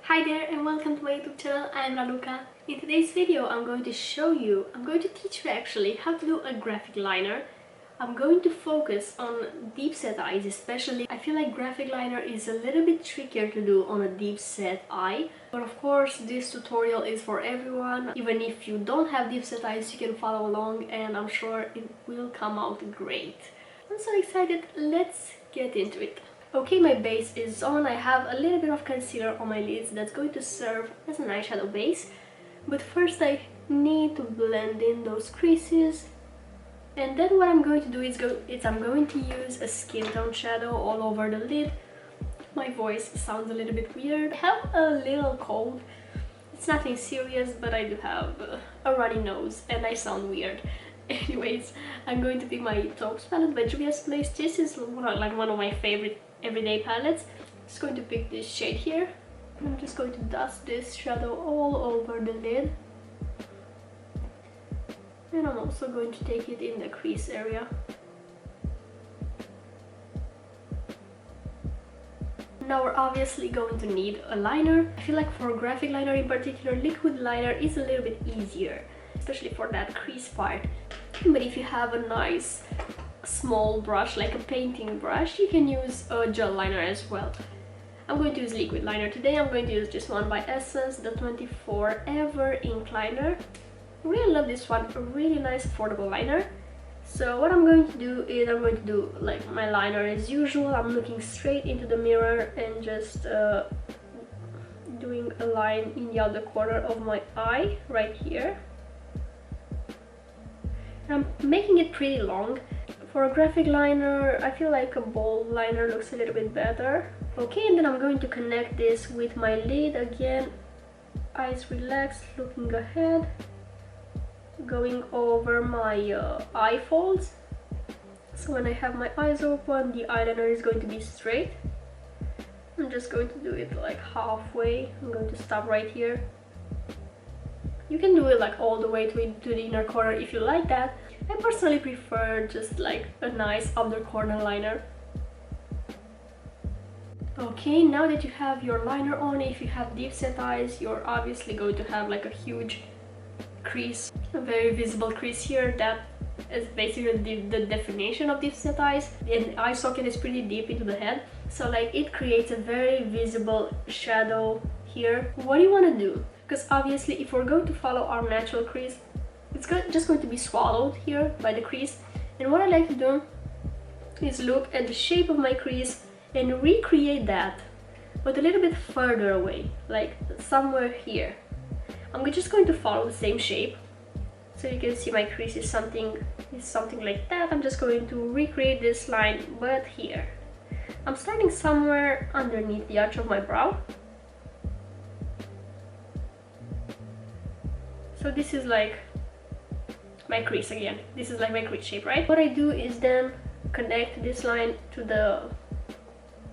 Hi there and welcome to my YouTube channel. I'm Raluca. In today's video I'm going to teach you actually how to do a graphic liner. I'm going to focus on deep set eyes especially. I feel like graphic liner is a little bit trickier to do on a deep set eye. But of course this tutorial is for everyone. Even if you don't have deep set eyes you can follow along and I'm sure it will come out great. I'm so excited, let's get into it. Okay, my base is on. I have a little bit of concealer on my lids that's going to serve as an eyeshadow base. But first I need to blend in those creases. And then what I'm going to do is I'm going to use a skin tone shadow all over the lid. My voice sounds a little bit weird. I have a little cold. It's nothing serious, but I do have a runny nose and I sound weird. Anyways, I'm going to pick my Taupe palette by Juvia's Place. This is one of my favorite everyday palettes. Just going to pick this shade here. I'm just going to dust this shadow all over the lid. And I'm also going to take it in the crease area. Now we're obviously going to need a liner. I feel like for a graphic liner in particular, liquid liner is a little bit easier, especially for that crease part. But if you have a nice small brush, like a painting brush, you can use a gel liner as well. I'm going to use liquid liner today. I'm going to use this one by Essence, the 24 Ever Ink Liner. I really love this one, a really nice affordable liner. So what I'm going to do is I'm going to do like my liner as usual. I'm looking straight into the mirror and just doing a line in the outer corner of my eye right here. I'm making it pretty long. For a graphic liner, I feel like a bold liner looks a little bit better. Okay, and then I'm going to connect this with my lid again. Eyes relaxed, looking ahead. Going over my eye folds. So when I have my eyes open, the eyeliner is going to be straight. I'm just going to do it like halfway. I'm going to stop right here. You can do it like all the way to the inner corner if you like that. I personally prefer just like a nice outer corner liner. Okay, now that you have your liner on, if you have deep set eyes, you're obviously going to have like a huge crease, a very visible crease here. That is basically the definition of deep set eyes. The eye socket is pretty deep into the head, so like it creates a very visible shadow here. What do you want to do? Because obviously if we're going to follow our natural crease, it's just going to be swallowed here by the crease. And what I like to do is look at the shape of my crease and recreate that, but a little bit further away, like somewhere here. I'm just going to follow the same shape. So you can see my crease is something like that. I'm just going to recreate this line, but here. I'm starting somewhere underneath the arch of my brow. So this is like my crease again. This is like my crease shape, right? What I do is then connect this line to the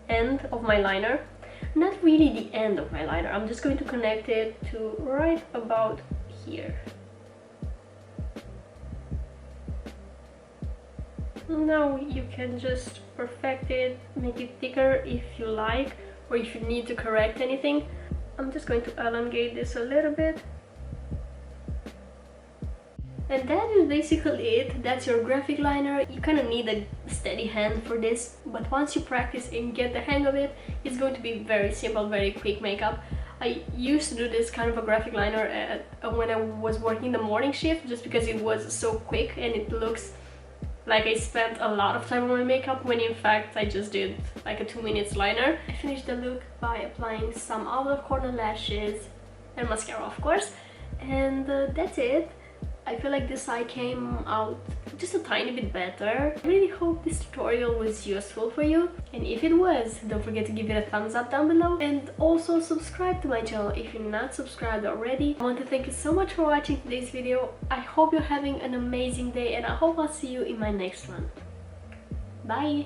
end of my liner. Not really the end of my liner. I'm just going to connect it to right about here. Now you can just perfect it, make it thicker if you like, or if you need to correct anything. I'm just going to elongate this a little bit. And that is basically it. That's your graphic liner. You kind of need a steady hand for this, but once you practice and get the hang of it, it's going to be very simple, very quick makeup. I used to do this kind of a graphic liner when I was working the morning shift, just because it was so quick and it looks like I spent a lot of time on my makeup, when in fact I just did like a 2 minutes liner. I finished the look by applying some outer corner lashes and mascara, of course, and that's it. I feel like this eye came out just a tiny bit better. I really hope this tutorial was useful for you, and if it was, don't forget to give it a thumbs up down below, and also subscribe to my channel if you're not subscribed already. I want to thank you so much for watching today's video. I hope you're having an amazing day, and I hope I'll see you in my next one. Bye!